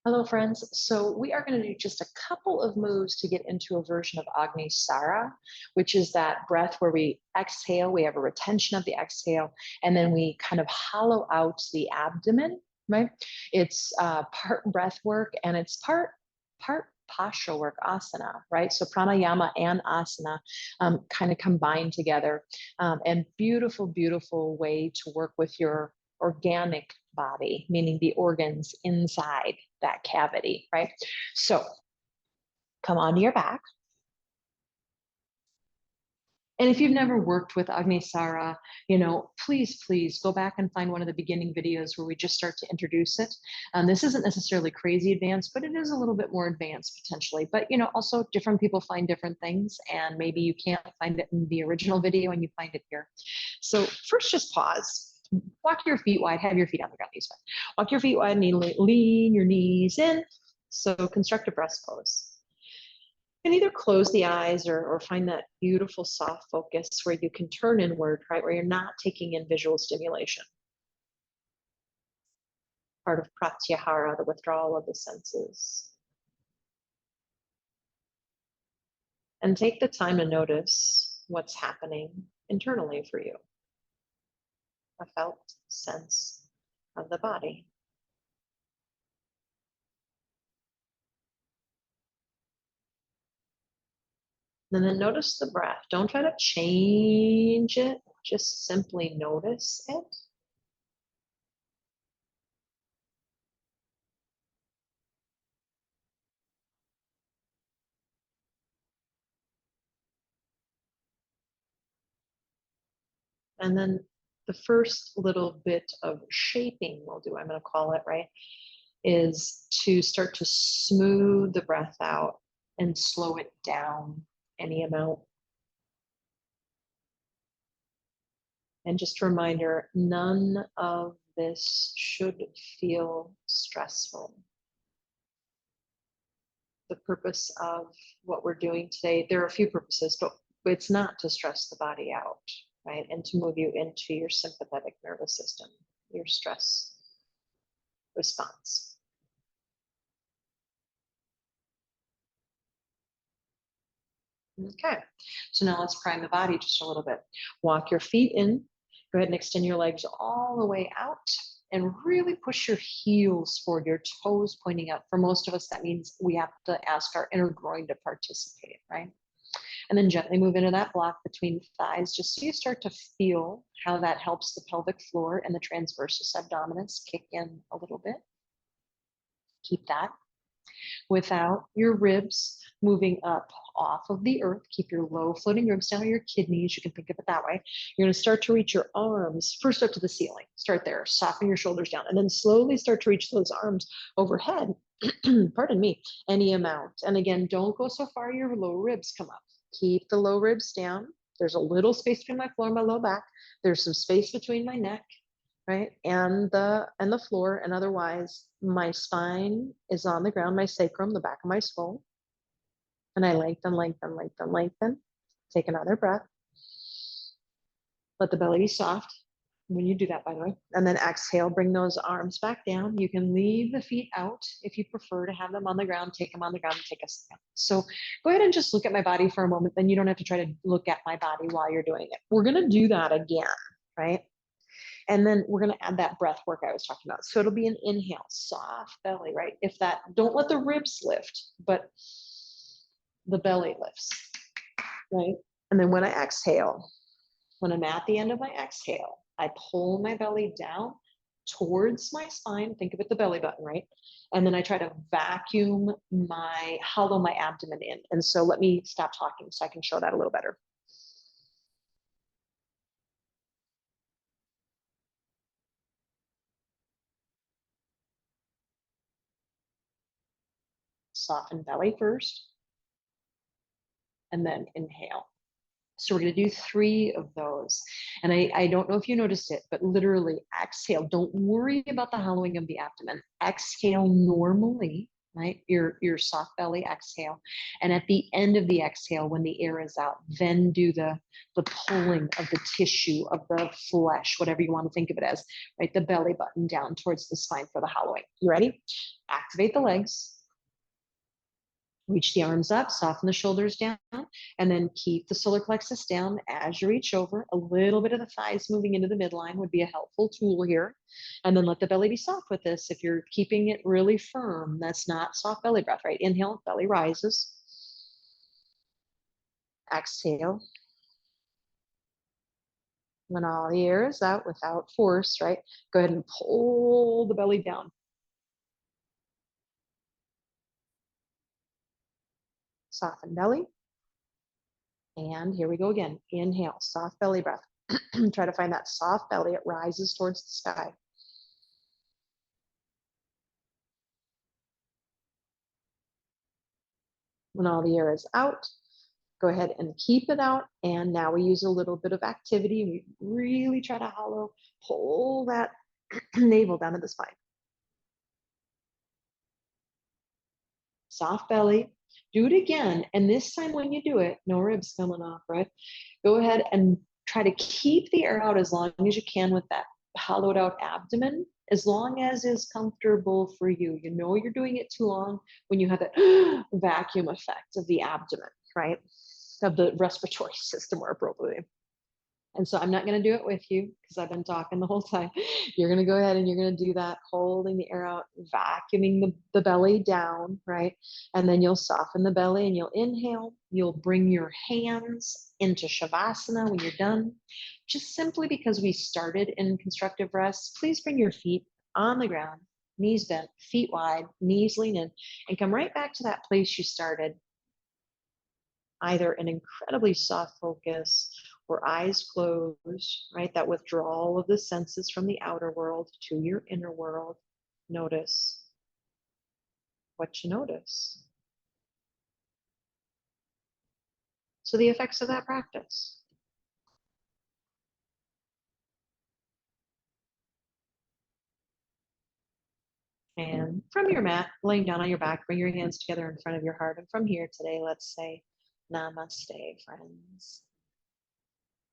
Hello, friends. So we are going to do just a couple of moves to get into a version of Agni Sara, which is that breath where we exhale, we have a retention of the exhale, and then we kind of hollow out the abdomen, right? It's part breath work and it's part postural work, asana, right? So pranayama and asana kind of combine together, and beautiful, beautiful way to work with your organic body, meaning the organs inside that cavity, right? So come onto your back. And if you've never worked with Agni Sara, please go back and find one of the beginning videos where we just start to introduce it. This isn't necessarily crazy advanced, but it is a little bit more advanced potentially. But also different people find different things, and maybe you can't find it in the original video and you find it here. So first, just pause. Walk your feet wide, have your feet on the ground, knees wide. Walk your feet wide, lean your knees in. So constructive breast pose. And either close the eyes or find that beautiful soft focus where you can turn inward, right? Where you're not taking in visual stimulation. Part of pratyahara, the withdrawal of the senses. And take the time to notice what's happening internally for you. A felt sense of the body. And then notice the breath. Don't try to change it. Just simply notice it. And then the first little bit of shaping we'll do, I'm going to call it, right, is to start to smooth the breath out and slow it down any amount. And just a reminder, none of this should feel stressful. The purpose of what we're doing today, there are a few purposes, but it's not to stress the body out, right? And to move you into your sympathetic nervous system, your stress response. Okay, so now let's prime the body just a little bit. Walk your feet in. Go ahead and extend your legs all the way out and really push your heels forward, your toes pointing up. For most of us, that means we have to ask our inner groin to participate, right? And then gently move into that block between thighs, just so you start to feel how that helps the pelvic floor and the transversus abdominis kick in a little bit. Keep that. Without your ribs moving up off of the earth. Keep your low floating ribs down on your kidneys. You can think of it that way. You're going to start to reach your arms first up to the ceiling. Start there. Soften your shoulders down. And then slowly start to reach those arms overhead. Pardon me. Any amount. And again, don't go so far your low ribs come up. Keep the low ribs down. There's a little space between my floor and my low back. There's some space between my neck, right? And the floor, and otherwise my spine is on the ground, my sacrum, the back of my skull. And I lengthen, lengthen, lengthen, lengthen. Take another breath. Let the belly be soft when you do that, by the way. And then exhale, bring those arms back down. You can leave the feet out if you prefer to have them on the ground. Take them on the ground and take us down. So go ahead and just look at my body for a moment. Then you don't have to try to look at my body while you're doing it. We're going to do that again, right? And then we're going to add that breath work I was talking about. So it'll be an inhale, soft belly, right? If that, don't let the ribs lift, but the belly lifts, right? And then when I exhale, when I'm at the end of my exhale, I pull my belly down towards my spine. Think of it, the belly button, right? And then I try to hollow my abdomen in. And so let me stop talking so I can show that a little better. Soften belly first, and then inhale. So we're going to do 3 of those. And I don't know if you noticed it, but literally exhale. Don't worry about the hollowing of the abdomen. Exhale normally, right? Your soft belly exhale. And at the end of the exhale, when the air is out, then do the pulling of the tissue, of the flesh, whatever you want to think of it as, right? The belly button down towards the spine for the hollowing. You ready? Activate the legs. Reach the arms up, soften the shoulders down, and then keep the solar plexus down as you reach over. A little bit of the thighs moving into the midline would be a helpful tool here. And then let the belly be soft with this. If you're keeping it really firm, that's not soft belly breath, right? Inhale, belly rises. Exhale. When all the air is out without force, right? Go ahead and pull the belly down. Soften belly. And here we go again. Inhale, soft belly breath. Try to find that soft belly. It rises towards the sky. When all the air is out, go ahead and keep it out. And now we use a little bit of activity. We really try to hollow, pull that navel down to the spine. Soft belly. Do it again. And this time when you do it, no ribs coming off, right? Go ahead and try to keep the air out as long as you can with that hollowed out abdomen, as long as is comfortable for you. You know you're doing it too long when you have that vacuum effect of the abdomen, right? Of the respiratory system more appropriately. And so I'm not going to do it with you because I've been talking the whole time. You're going to go ahead and you're going to do that, holding the air out, vacuuming the belly down, right? And then you'll soften the belly and you'll inhale. You'll bring your hands into Shavasana when you're done. Just simply because we started in constructive rest, please bring your feet on the ground, knees bent, feet wide, knees lean in, and come right back to that place you started. Either an incredibly soft focus or eyes closed, right? That withdrawal of the senses from the outer world to your inner world. Notice what you notice. So the effects of that practice. And from your mat, laying down on your back, bring your hands together in front of your heart. And from here today, let's say, Namaste, friends.